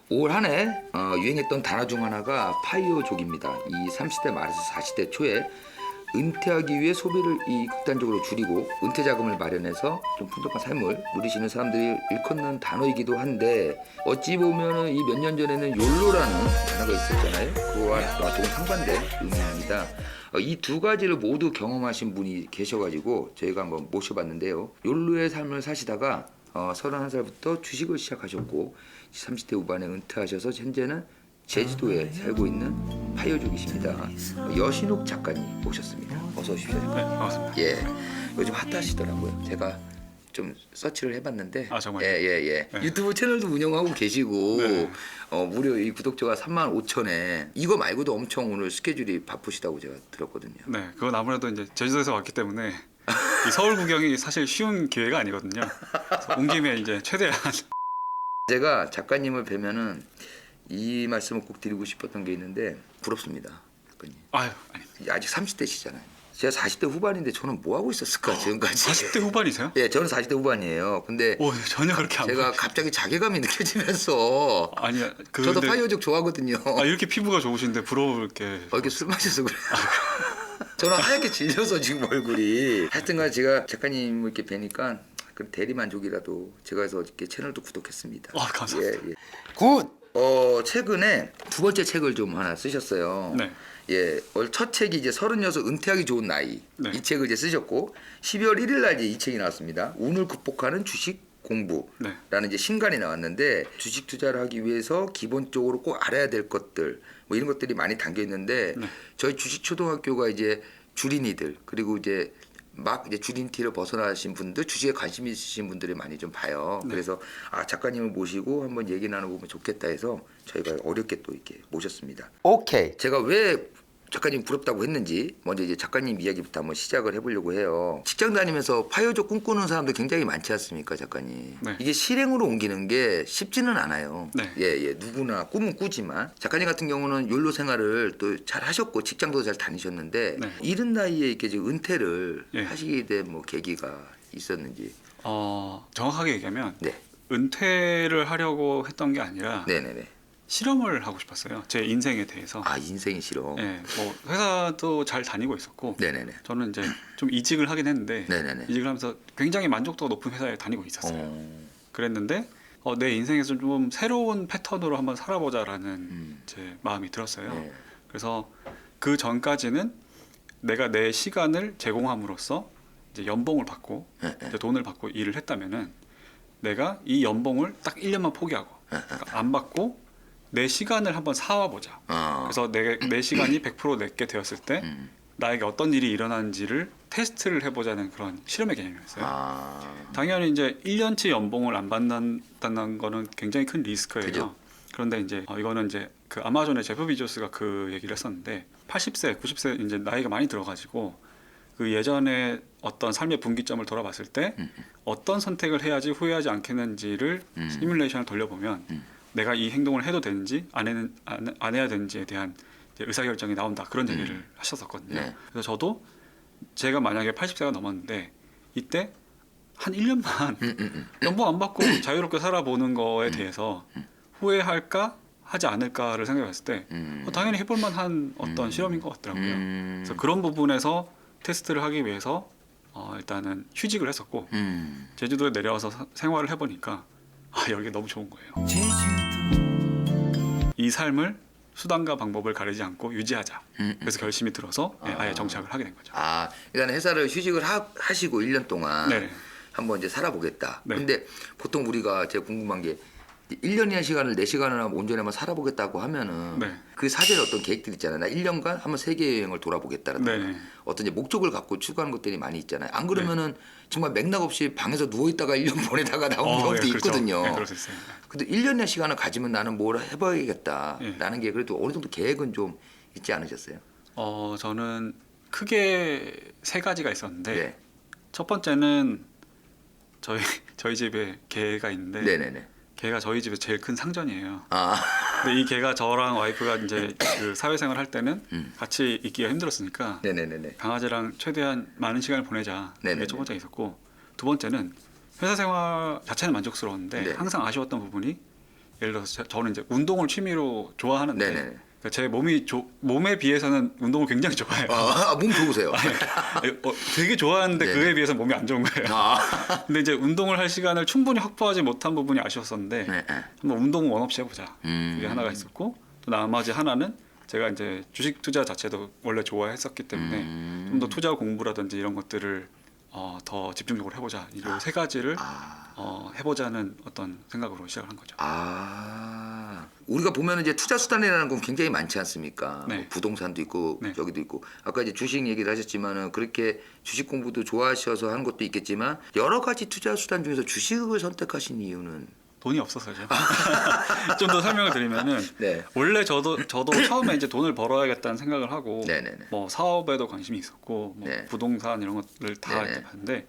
올 한 해 유행했던 단어 중 하나가 파이어족입니다. 이 30대 말에서 40대 초에 은퇴하기 위해 소비를 극단적으로 줄이고 은퇴 자금을 마련해서 좀 풍족한 삶을 누리시는 사람들이 일컫는 단어이기도 한데 어찌 보면 이 몇 년 전에는 욜로라는 단어가 있었잖아요. 그와 조금 상반된 의미입니다. 이 두 가지를 모두 경험하신 분이 계셔가지고 저희가 한번 모셔봤는데요. 욜로의 삶을 사시다가 31살부터 주식을 시작하셨고 30대 후반에 은퇴하셔서 현재는 제주도에 살고 있는 파이어족이십니다. 여신욱 작가님 모셨습니다. 어서 오십시오. 네, 반갑습니다. 예, 요즘 핫하시더라고요. 제가 좀 서치를 해봤는데, 아, 정말요? 예. 네. 유튜브 채널도 운영하고 계시고, 네. 무려 이 구독자가 35,000에 이거 말고도 엄청 오늘 스케줄이 바쁘시다고 제가 들었거든요. 네, 그건 아무래도 이제 제주도에서 왔기 때문에 이 서울 구경이 사실 쉬운 기회가 아니거든요. 그래서 온 김에 이제 최대한 제가 작가님을 뵈면은 이 말씀을 꼭 드리고 싶었던 게 있는데 부럽습니다, 작가님. 아유, 아니. 아직 30대시잖아요. 제가 40대 후반인데 저는 뭐 하고 있었을까 지금까지. 40대 후반이세요? 예, 저는 40대 후반이에요. 근데 오, 전혀 그렇게 안 제가 보여요. 갑자기 자괴감이 느껴지면서 아니, 저도 근데 파이어족 좋아하거든요. 이렇게 피부가 좋으신데 부러울 게 이렇게 술 마셔서 그래요. 저는 하얗게 질려서 지금 얼굴이. 하여튼간 제가 작가님 이렇게 뵈니까 그 대리만족이라도 제가 해서 이렇게 채널도 구독했습니다. 감사합니다. 예. 굿. 최근에 두 번째 책을 좀 하나 쓰셨어요. 네. 예, 첫 책이 이제 36 은퇴하기 좋은 나이. 네. 이 책을 이제 쓰셨고 12월 1일 날 이제 이 책이 나왔습니다. 운을 극복하는 주식 공부라는 네. 이제 신간이 나왔는데 주식 투자를 하기 위해서 기본적으로 꼭 알아야 될 것들 뭐 이런 것들이 많이 담겨 있는데 네. 저희 주식 초등학교가 이제 주린이들 그리고 이제 막 이제 주린티를 벗어나신 분들 주식에 관심 있으신 분들이 많이 좀 봐요. 네. 그래서 작가님을 모시고 한번 얘기 나눠보면 좋겠다 해서 저희가 어렵게 또 이렇게 모셨습니다. 오케이. 제가 왜 작가님 부럽다고 했는지 먼저 이제 작가님 이야기부터 한번 시작을 해보려고 해요. 직장 다니면서 파이어족 꿈꾸는 사람들 굉장히 많지 않습니까, 작가님? 네. 이게 실행으로 옮기는 게 쉽지는 않아요. 네. 예, 누구나 꿈은 꾸지만 작가님 같은 경우는 욜로 생활을 또 잘 하셨고 직장도 잘 다니셨는데 네. 이른 나이에 이렇게 지금 은퇴를 예. 하시게 된 뭐 계기가 있었는지. 정확하게 얘기하면 네, 은퇴를 하려고 했던 게 아니라 네네네. 실험을 하고 싶었어요. 제 인생에 대해서. 인생이 싫어. 예, 뭐 회사도 잘 다니고 있었고 네네네. 저는 이제 좀 이직을 하긴 했는데 네네네. 이직을 하면서 굉장히 만족도가 높은 회사에 다니고 있었어요. 그랬는데 내 인생에서 좀 새로운 패턴으로 한번 살아보자라는 제 마음이 들었어요. 네. 그래서 그 전까지는 내가 내 시간을 제공함으로써 이제 연봉을 받고 이제 돈을 받고 일을 했다면은 내가 이 연봉을 딱 1년만 포기하고 그러니까 안 받고 내 시간을 한번 사와 보자. 그래서 내 시간이 100% 내게 되었을 때 나에게 어떤 일이 일어나는지를 테스트를 해보자는 그런 실험의 개념이었어요. 당연히 이제 1년치 연봉을 안 받는다는 거는 굉장히 큰 리스크예요. 그죠. 그런데 이제 이거는 이제 그 아마존의 제프 비조스가 그 얘기를 했었는데 80세, 90세 이제 나이가 많이 들어가지고 그 예전에 어떤 삶의 분기점을 돌아봤을 때 어떤 선택을 해야지 후회하지 않겠는지를 시뮬레이션을 돌려보면 내가 이 행동을 해도 되는지 안 해야 되는지에 대한 이제 의사결정이 나온다 그런 얘기를 하셨었거든요. 네. 그래서 저도 제가 만약에 80세가 넘었는데 이때 한 1년만 연봉 안 받고 자유롭게 살아보는 거에 대해서 후회할까 하지 않을까를 생각했을 때 당연히 해볼 만한 어떤 실험인 것 같더라고요. 그래서 그런 부분에서 테스트를 하기 위해서 일단은 휴직을 했었고 제주도에 내려와서 생활을 해보니까 여기 너무 좋은 거예요. 이 삶을 수단과 방법을 가리지 않고 유지하자. 그래서 결심이 들어서 아예 정착을 하게 된 거죠. 일단 회사를 휴직을 하시고 1년 동안 네네. 한번 이제 살아보겠다. 네. 근데 보통 우리가 제가 궁금한 게 1년이라는 시간을 4시간을 온전히 한번 살아보겠다고 하면은 네. 그 사전에 어떤 계획들 있잖아요. 나 1년간 한번 세계 여행을 돌아보겠다라든가 네네. 어떤 이제 목적을 갖고 추구하는 것들이 많이 있잖아요. 안 그러면은 정말 맥락 없이 방에서 누워 있다가 1년 보내다가 나오는 경우도 그렇죠. 있거든요. 네, 그럴 수 있어요. 근데 1년의 시간을 가지면 나는 뭘 해봐야겠다라는 게 그래도 어느 정도 계획은 좀 있지 않으셨어요? 저는 크게 세 가지가 있었는데 네. 첫 번째는 저희 집에 개가 있는데 네네네. 개가 저희 집에 제일 큰 상전이에요. 아, 근데 이 개가 저랑 와이프가 이제 그 사회생활 할 때는 같이 있기가 힘들었으니까 네네네네. 강아지랑 최대한 많은 시간을 보내자. 네네네. 이게 첫 번째 있었고 두 번째는 회사 생활 자체는 만족스러웠는데 네. 항상 아쉬웠던 부분이 예를 들어서 저는 이제 운동을 취미로 좋아하는데 네네. 그러니까 제 몸에 비해서는 운동을 굉장히 좋아해요. 몸 좋으세요. 되게 좋아하는데 네네. 그에 비해서 몸이 안 좋은 거예요. 근데 이제 운동을 할 시간을 충분히 확보하지 못한 부분이 아쉬웠었는데 네. 한번 운동 원 없이 해보자. 그게 하나가 있었고 또 나머지 하나는 제가 이제 주식 투자 자체도 원래 좋아했었기 때문에 좀 더 투자 공부라든지 이런 것들을 더 집중적으로 해보자. 이 세 가지를 해보자는 어떤 생각으로 시작을 한 거죠. 우리가 보면 이제 투자 수단이라는 건 굉장히 많지 않습니까? 네. 뭐 부동산도 있고 네. 여기도 있고 아까 이제 주식 얘기를 하셨지만은 그렇게 주식 공부도 좋아하셔서 하는 것도 있겠지만 여러 가지 투자 수단 중에서 주식을 선택하신 이유는 돈이 없어서죠. 좀 더 설명을 드리면은 네. 원래 저도 처음에 이제 돈을 벌어야겠다는 생각을 하고 네네네. 뭐 사업에도 관심이 있었고 뭐 네. 부동산 이런 것들 다 네네. 이제 봤는데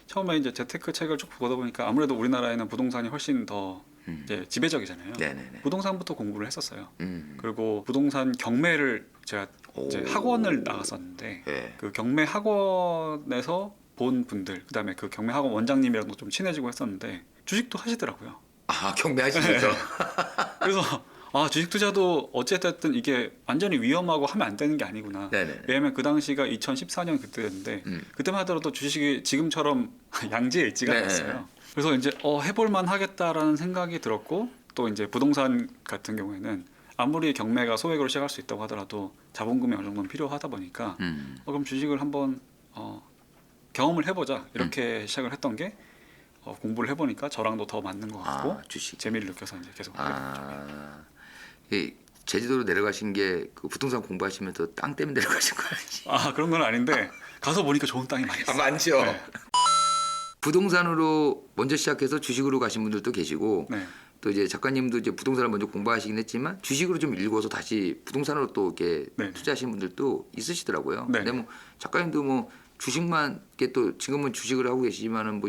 처음에 이제 재테크 책을 쭉 보다 보니까 아무래도 우리나라에는 부동산이 훨씬 더 이제 지배적이잖아요. 네네네. 부동산부터 공부를 했었어요. 음. 그리고 부동산 경매를 제가 이제 오. 학원을 나갔었는데 네. 그 경매 학원에서 본 분들 그다음에 그 경매 학원 원장님이랑도 좀 친해지고 했었는데 주식도 하시더라고요. 경매하시면서. 그래서 주식 투자도 어쨌든 이게 완전히 위험하고 하면 안 되는 게 아니구나. 네네. 왜냐면 그 당시가 2014년 그때였는데 그때만 하더라도 주식이 지금처럼 양지에 있지가 네. 않았어요. 그래서 이제 해볼만 하겠다라는 생각이 들었고 또 이제 부동산 같은 경우에는 아무리 경매가 소액으로 시작할 수 있다고 하더라도 자본금이 어느 정도는 필요하다 보니까 그럼 주식을 한번 경험을 해보자 이렇게 시작을 했던 게 공부를 해보니까 저랑도 더 맞는 것 같고 주식. 재미를 느껴서 이제 계속 제주도로 내려가신 게 그 부동산 공부하시면서 땅 때문에 내려가신 거 아니지? 그런 건 아닌데 가서 보니까 좋은 땅이 많이 있어요. 많죠. 네. 부동산으로 먼저 시작해서 주식으로 가신 분들도 계시고 네. 또 이제 작가님도 이제 부동산을 먼저 공부하시긴 했지만 주식으로 좀 읽어서 다시 부동산으로 또 이렇게 네. 투자하신 분들도 있으시더라고요. 네. 근데 뭐 작가님도 뭐 주식만 이렇게 또 지금은 주식을 하고 계시지만은 뭐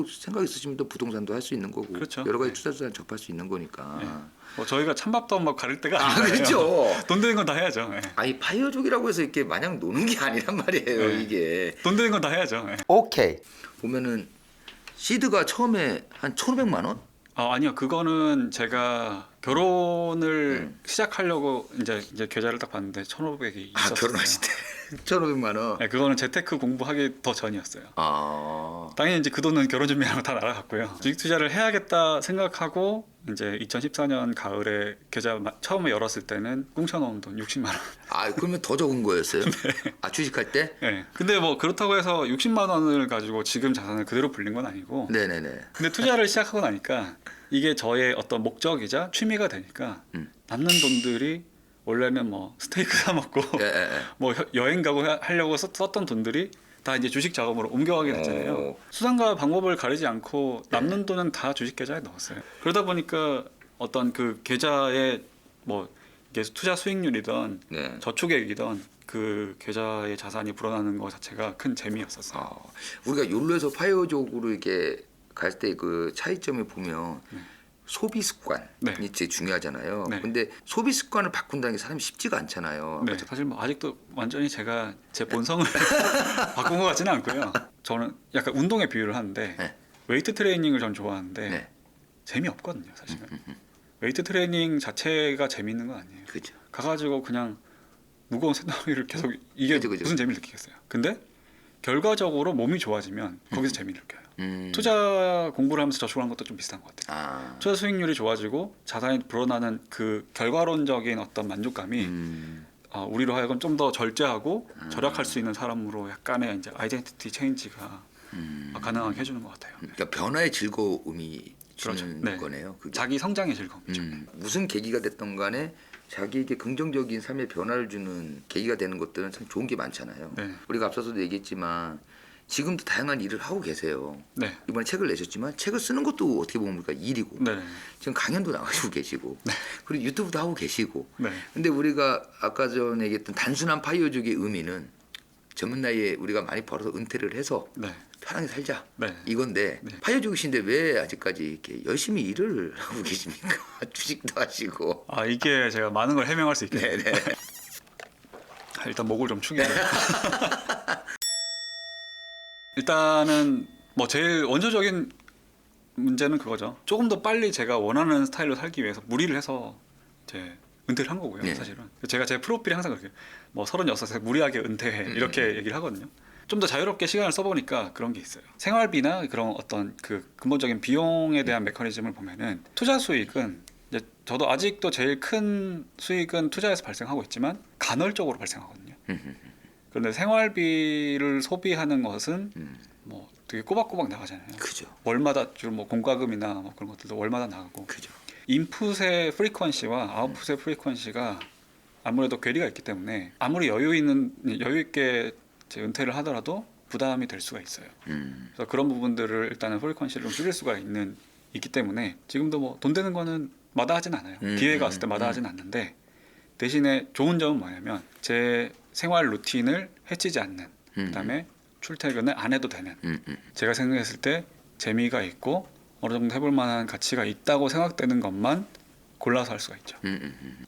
생각 있으시면 또 부동산도 할 수 있는 거고 그렇죠. 여러 가지 네. 투자 수단 접할 수 있는 거니까. 네. 뭐 저희가 찬밥도 막 가릴 때가 아니에요. 그렇죠. 돈 되는 건 다 해야죠. 네. 아니 파이어족이라고 해서 이렇게 마냥 노는 게 아니란 말이에요. 네. 이게. 돈 되는 건 다 해야죠. 네. 오케이. 보면은 시드가 처음에 한 1,500만 원? 아니요, 그거는 제가 결혼을 시작하려고 이제 계좌를 딱 봤는데 1,500이 있었어요. 결혼하실 때 1,500만 원. 네, 그거는 재테크 공부하기 더 전이었어요. 아. 당연히 이제 그 돈은 결혼 준비하고 다 날아갔고요. 주식 투자를 해야겠다 생각하고 이제 2014년 가을에 계좌 처음에 열었을 때는 꿍쳐놓은 돈 60만 원. 그러면 더 적은 거였어요? 주식할 때? 네. 근데 뭐 그렇다고 해서 60만 원을 가지고 지금 자산을 그대로 불린 건 아니고. 네네네. 근데 투자를 시작하고 나니까 이게 저의 어떤 목적이자 취미가 되니까 남는 돈들이 원래는 뭐 스테이크 사 먹고 뭐 여행 가고 하려고 썼던 돈들이 다 이제 주식 자금으로 옮겨가게 됐잖아요. 수단과 방법을 가리지 않고 남는 돈은 다 주식 계좌에 넣었어요. 그러다 보니까 어떤 그 계좌에 뭐 이게 투자 수익률이든 저축액이든 그 계좌의 자산이 불어나는 것 자체가 큰 재미였었어요. 우리가 욜로에서 파이어족으로 이렇게 갈 때 그 차이점을 보면 소비 습관이 제일 중요하잖아요. 근데 소비 습관을 바꾼다는 게 사람이 쉽지가 않잖아요. 네, 사실 뭐 아직도 완전히 제가 제 본성을 바꾼 것 같지는 않고요. 저는 약간 운동에 비유를 하는데 웨이트 트레이닝을 전 좋아하는데 재미없거든요, 사실은. 웨이트 트레이닝 자체가 재미있는 건 아니에요. 그죠. 가가지고 그냥 무거운 쇳덩이를 계속 이게 무슨 재미를 느끼겠어요. 근데 결과적으로 몸이 좋아지면 거기서 재미를 느껴요. 투자 공부를 하면서 저축을 한 것도 좀 비슷한 것 같아요. 투자 수익률이 좋아지고 자산이 불어나는 그 결과론적인 어떤 만족감이 우리로 하여금 좀 더 절제하고 절약할 수 있는 사람으로 약간의 이제 아이덴티티 체인지가 가능하게 해주는 것 같아요. 그러니까 변화의 즐거움이 주는 그렇죠. 거네요. 그게. 자기 성장의 즐거움이죠. 무슨 계기가 됐던 간에 자기에게 긍정적인 삶의 변화를 주는 계기가 되는 것들은 참 좋은 게 많잖아요. 우리가 앞서서도 얘기했지만 지금도 다양한 일을 하고 계세요. 이번에 책을 내셨지만 책을 쓰는 것도 어떻게 보면 우리가 일이고 지금 강연도 나가시고 계시고 그리고 유튜브도 하고 계시고 근데 우리가 아까 전에 얘기했던 단순한 파이어족의 의미는 젊은 나이에 우리가 많이 벌어서 은퇴를 해서 편하게 살자 이건데 파이어족이신데 왜 아직까지 이렇게 열심히 일을 하고 계십니까? 주식도 하시고. 이게 제가 많은 걸 해명할 수 있겠네요. 일단 목을 좀 축이고요. 일단은 뭐 제일 원초적인 문제는 그거죠. 조금 더 빨리 제가 원하는 스타일로 살기 위해서 무리를 해서 이제 은퇴를 한 거고요. 네. 사실은 제가 제 프로필이 항상 그렇게 뭐 36세 무리하게 은퇴해 이렇게 얘기를 하거든요. 좀 더 자유롭게 시간을 써보니까 그런 게 있어요. 생활비나 그런 어떤 그 근본적인 비용에 대한 메커니즘을 보면은 투자 수익은 이제 저도 아직도 제일 큰 수익은 투자에서 발생하고 있지만 간헐적으로 발생하거든요. 그런데 생활비를 소비하는 것은 뭐 되게 꼬박꼬박 나가잖아요. 그죠. 월마다 주로 뭐 공과금이나 뭐 그런 것들도 월마다 나가고. 그죠. 인풋의 프리퀀시와 아웃풋의 프리퀀시가 아무래도 괴리가 있기 때문에 아무리 여유 있게 이제 은퇴를 하더라도 부담이 될 수가 있어요. 그래서 그런 부분들을 일단은 프리퀀시를 좀 줄일 수가 있기 때문에 지금도 뭐 돈 되는 거는 마다하진 않아요. 기회가 왔을 때 마다하진 않는데 대신에 좋은 점은 뭐냐면 제 생활 루틴을 해치지 않는 그다음에 출퇴근을 안 해도 되는 제가 생각했을 때 재미가 있고 어느 정도 해볼 만한 가치가 있다고 생각되는 것만 골라서 할 수가 있죠.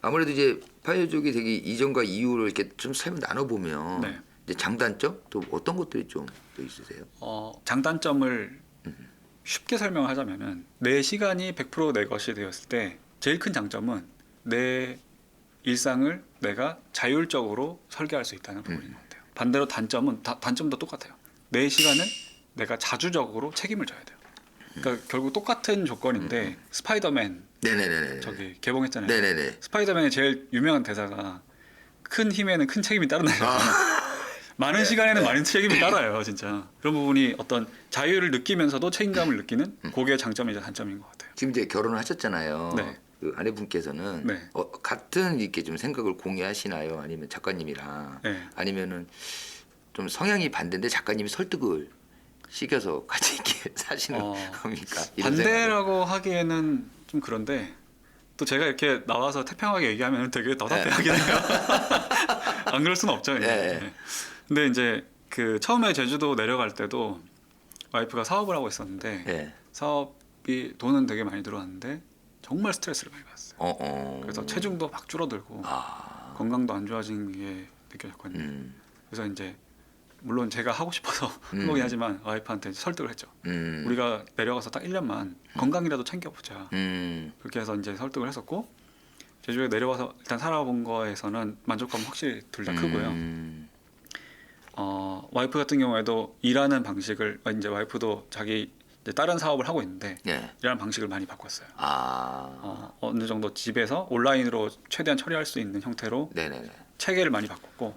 아무래도 이제 파이어족이 되게 이전과 이후를 이렇게 좀 삶을 나눠보면 네. 이제 장단점 또 어떤 것들이 좀 더 있으세요? 장단점을 쉽게 설명하자면은 내 시간이 100% 내 것이 되었을 때 제일 큰 장점은 내 일상을 내가 자율적으로 설계할 수 있다는 부분인 것 같아요. 반대로 단점은 단점도 똑같아요. 내 시간을 내가 자주적으로 책임을 져야 돼요. 그러니까 결국 똑같은 조건인데 스파이더맨 네네네. 저기 개봉했잖아요. 네네네. 스파이더맨의 제일 유명한 대사가 큰 힘에는 큰 책임이 따른다. 많은 네. 시간에는 네. 많은 책임이 따라요, 진짜. 그런 부분이 어떤 자유를 느끼면서도 책임감을 느끼는 그게 장점이자 단점인 것 같아요. 지금 이제 결혼을 하셨잖아요. 네. 그 아내분께서는 네. 같은 이렇게 좀 생각을 공유하시나요? 아니면 작가님이랑 네. 아니면은 좀 성향이 반대인데 작가님이 설득을 시켜서 같이 이렇게 사시는 겁니까? 이런 반대라고 하기에는 좀 그런데 또 제가 이렇게 나와서 태평하게 얘기하면 되게 너답해하긴 해요. 안 그럴 수는 없죠. 네. 네. 근데 이제 그 처음에 제주도 내려갈 때도 와이프가 사업을 하고 있었는데 네. 사업이 돈은 되게 많이 들어왔는데 정말 스트레스를 많이 받았어요. 그래서 체중도 막 줄어들고 건강도 안 좋아진 게 느껴졌거든요. 그래서 이제 물론 제가 하고 싶어서 한 거긴 하지만 와이프한테 설득을 했죠. 우리가 내려가서 딱 1년만 건강이라도 챙겨보자. 그렇게 해서 이제 설득을 했었고 제주에 내려와서 일단 살아본 거에서는 만족감은 확실히 둘 다 크고요. 와이프 같은 경우에도 일하는 방식을 이제 와이프도 자기 이제 다른 사업을 하고 있는데 네. 일하는 방식을 많이 바꿨어요. 아. 어느 정도 집에서 온라인으로 최대한 처리할 수 있는 형태로 네네네. 체계를 많이 바꿨고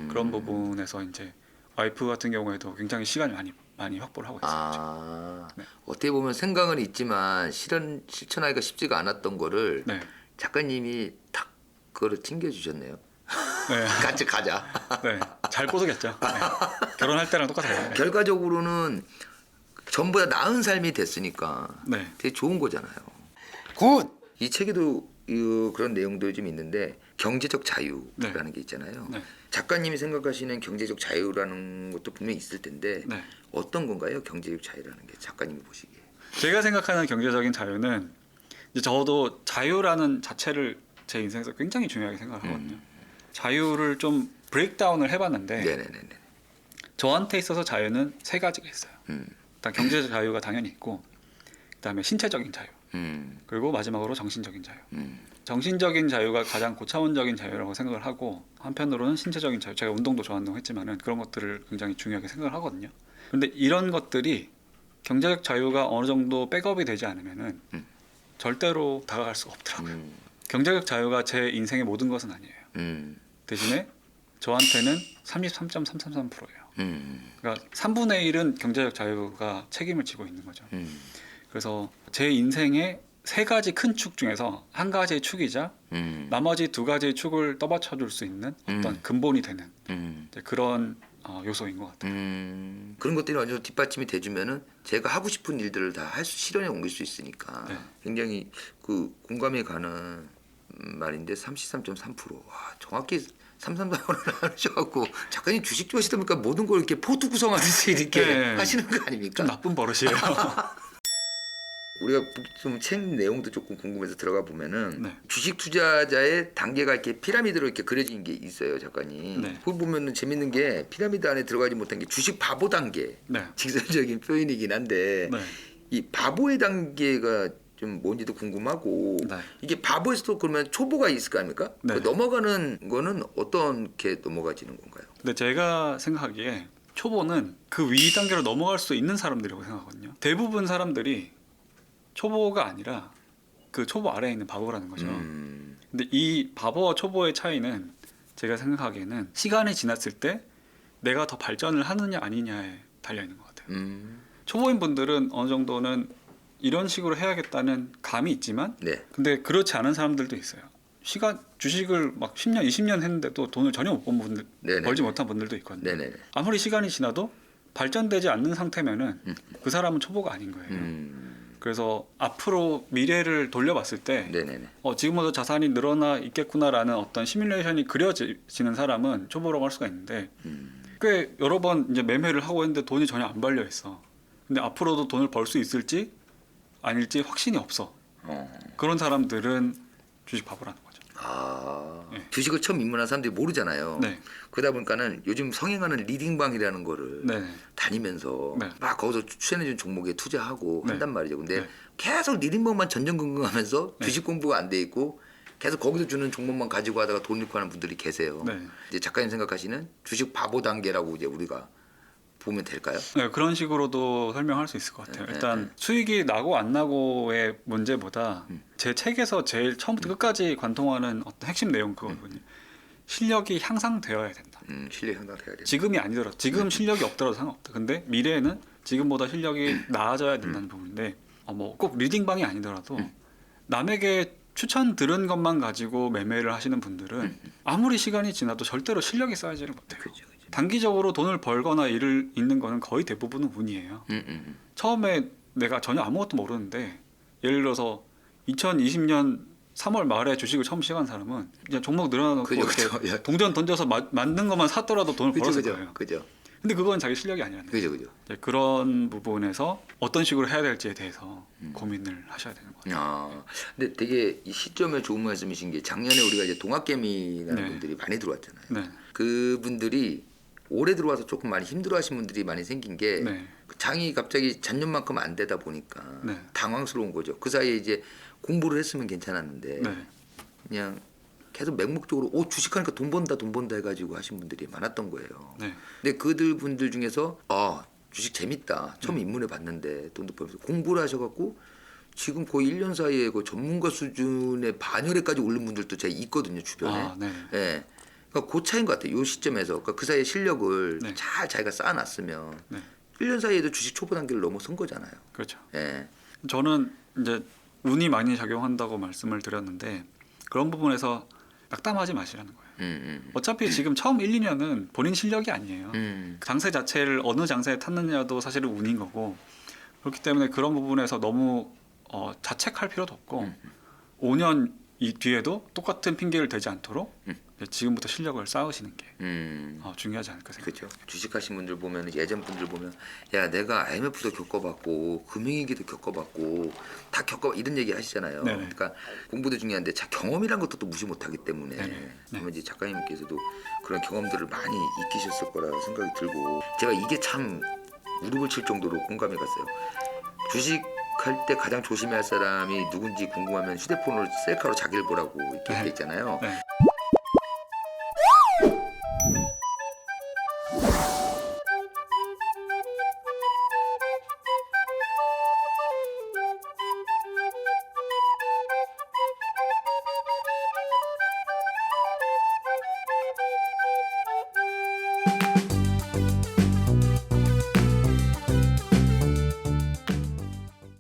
그런 부분에서 이제 와이프 같은 경우에도 굉장히 시간이 많이 확보를 하고 있어요. 네. 어떻게 보면 생각은 있지만 실천하기가 쉽지가 않았던 거를 네. 작가님이 탁 그거를 챙겨주셨네요. 네. 같이 가자. 네. 잘 꼬드겼죠. 네. 결혼할 때랑 똑같아요. 네. 결과적으로는 전보다 나은 삶이 됐으니까 네. 되게 좋은 거잖아요. 굿! 이 책에도 그런 내용들이 좀 있는데 경제적 자유라는 네. 게 있잖아요. 네. 작가님이 생각하시는 경제적 자유라는 것도 분명히 있을 텐데 네. 어떤 건가요? 경제적 자유라는 게 작가님이 보시기에. 제가 생각하는 경제적인 자유는 이제 저도 자유라는 자체를 제 인생에서 굉장히 중요하게 생각하거든요. 자유를 좀 브레이크다운을 해봤는데 네네네. 저한테 있어서 자유는 세 가지가 있어요. 일단 경제적 자유가 당연히 있고 그다음에 신체적인 자유 그리고 마지막으로 정신적인 자유. 정신적인 자유가 가장 고차원적인 자유라고 생각을 하고 한편으로는 신체적인 자유, 제가 운동도 좋아한다고 했지만은 그런 것들을 굉장히 중요하게 생각을 하거든요. 그런데 이런 것들이 경제적 자유가 어느 정도 백업이 되지 않으면은 절대로 다가갈 수가 없더라고요. 경제적 자유가 제 인생의 모든 것은 아니에요. 대신에 저한테는 33.333%예요. 그러니까 3분의 1은 경제적 자유가 책임을 지고 있는 거죠. 그래서 제 인생의 세 가지 큰 축 중에서 한 가지의 축이자 나머지 두 가지의 축을 떠받쳐 줄 수 있는 어떤 근본이 되는 이제 그런 요소인 것 같아요. 그런 것들이 어느 정도 뒷받침이 돼주면은 제가 하고 싶은 일들을 다 실현에 옮길 수 있으니까 네. 굉장히 그 공감이 가는 말인데 33.3%. 와, 정확히 334번을 하셔갖고 작가님 주식 좋아하시다 보니까 모든 걸 이렇게 포트 구성하듯이 이렇게 네. 하시는 거 아닙니까? 좀 나쁜 버릇이에요. 우리가 좀 책 내용도 조금 궁금해서 들어가 보면은 네. 주식 투자자의 단계가 이렇게 피라미드로 이렇게 그려진 게 있어요, 작가님. 네. 그걸 보면은 재밌는 게 피라미드 안에 들어가지 못한 게 주식 바보 단계. 네. 직설적인 표현이긴 한데 네. 이 바보의 단계가 좀 뭔지도 궁금하고 네. 이게 바보에서도 그러면 초보가 있을 거 아닙니까? 네. 그 넘어가는 거는 어떻게 넘어가지는 건가요? 근데 제가 생각하기에 초보는 그 위 단계로 넘어갈 수 있는 사람들이라고 생각하거든요. 대부분 사람들이 초보가 아니라 그 초보 아래에 있는 바보라는 거죠. 근데 이 바보와 초보의 차이는 제가 생각하기에는 시간이 지났을 때 내가 더 발전을 하느냐 아니냐에 달려 있는 것 같아요. 초보인 분들은 어느 정도는 이런 식으로 해야겠다는 감이 있지만 네. 근데 그렇지 않은 사람들도 있어요. 주식을 막 10년, 20년 했는데도 돈을 전혀 못 번 분들, 네네. 벌지 못한 분들도 있거든요. 네네. 아무리 시간이 지나도 발전되지 않는 상태면은 그 사람은 초보가 아닌 거예요. 그래서 앞으로 미래를 돌려봤을 때 네네네. 지금보다 자산이 늘어나 있겠구나라는 어떤 시뮬레이션이 그려지는 사람은 초보라고 할 수가 있는데 꽤 여러 번 이제 매매를 하고 했는데 돈이 전혀 안 발려 있어. 근데 앞으로도 돈을 벌 수 있을지 아닐지 확신이 없어. 그런 사람들은 주식 바보라는 거죠. 네. 주식을 처음 입문한 사람들이 모르잖아요. 네. 그러다 보니까는 요즘 성행하는 리딩방이라는 거를 네. 다니면서 네. 막 거기서 추천해준 종목에 투자하고 네. 한단 말이죠. 근데 네. 계속 리딩방만 전전긍긍하면서 네. 주식 공부가 안 돼 있고 계속 거기서 주는 종목만 가지고 하다가 돈 잃고 하는 분들이 계세요. 네. 이제 작가님 생각하시는 주식 바보 단계라고 이제 우리가 보면 될까요? 네, 그런 식으로도 설명할 수 있을 것 같아요. 일단 수익이 나고 안 나고의 문제보다 제 책에서 제일 처음부터 끝까지 관통하는 어떤 핵심 내용 그거거든요. 실력이 향상되어야 된다. 실력 향상돼야 돼. 지금이 아니더라도 지금 실력이 없더라도 상관없다. 근데 미래에는 지금보다 실력이 나아져야 된다는 부분인데 뭐 꼭 리딩방이 아니더라도 남에게 추천 들은 것만 가지고 매매를 하시는 분들은 아무리 시간이 지나도 절대로 실력이 쌓이지를 못해요. 그죠. 단기적으로 돈을 벌거나 일을 잇는 거는 거의 대부분은 운이에요. 처음에 내가 전혀 아무것도 모르는데 예를 들어서 2020년 3월 말에 주식을 처음 시작한 사람은 그냥 종목 늘어나놓고 그죠, 이렇게 그죠. 동전 던져서 맞는 것만 샀더라도 돈을 벌었을 그죠. 거예요. 그죠. 근데 그건 자기 실력이 아니라는 거예요. 그죠. 그런 부분에서 어떤 식으로 해야 될지에 대해서 고민을 하셔야 되는 것 같아요. 근데 되게 이 시점에 좋은 말씀이신 게 작년에 우리가 이제 동학개미라는 네. 분들이 많이 들어왔잖아요. 네. 그분들이 올해 들어와서 조금 많이 힘들어하신 분들이 많이 생긴 게 네. 장이 갑자기 작년만큼 안 되다 보니까 네. 당황스러운 거죠. 그 사이에 이제 공부를 했으면 괜찮았는데 네. 그냥 계속 맹목적으로 주식하니까 돈 번다 해가지고 하신 분들이 많았던 거예요. 네. 근데 그들 분들 중에서 주식 재밌다. 처음 입문해 봤는데 돈도 벌면서 공부를 하셔갖고 지금 거의 1년 사이에 그 전문가 수준의 반열에까지 오른 분들도 제가 있거든요 주변에. 네. 예. 그러니까 그 차이인 것 같아요. 이 시점에서 그러니까 그 사이에 실력을 네. 잘 자기가 쌓아놨으면 네. 1년 사이에도 주식 초보 단계를 넘어선 거잖아요. 그렇죠. 예. 저는 이제 운이 많이 작용한다고 말씀을 드렸는데 그런 부분에서 낙담하지 마시라는 거예요. 어차피 지금 처음 1, 2년은 본인 실력이 아니에요. 장세 자체를 어느 장세에 탔느냐도 사실은 운인 거고 그렇기 때문에 그런 부분에서 너무 자책할 필요도 없고 5년 이 뒤에도 똑같은 핑계를 대지 않도록 지금부터 실력을 쌓으시는 게 중요하지 않을까 생각해요. 그렇죠. 주식하신 분들 보면 예전 분들 보면 야 내가 IMF도 겪어봤고 금융위기도 겪어봤고 다 이런 얘기 하시잖아요. 네네. 그러니까 공부도 중요한데 경험이란 것도 또 무시 못하기 때문에 네네. 아마 이제 작가님께서도 그런 경험들을 많이 익히셨을 거라 생각이 들고 제가 이게 참 무릎을 칠 정도로 공감이 갔어요. 주식할 때 가장 조심해야 할 사람이 누군지 궁금하면 휴대폰으로 셀카로 자기를 보라고 이렇게 돼 있잖아요. 네.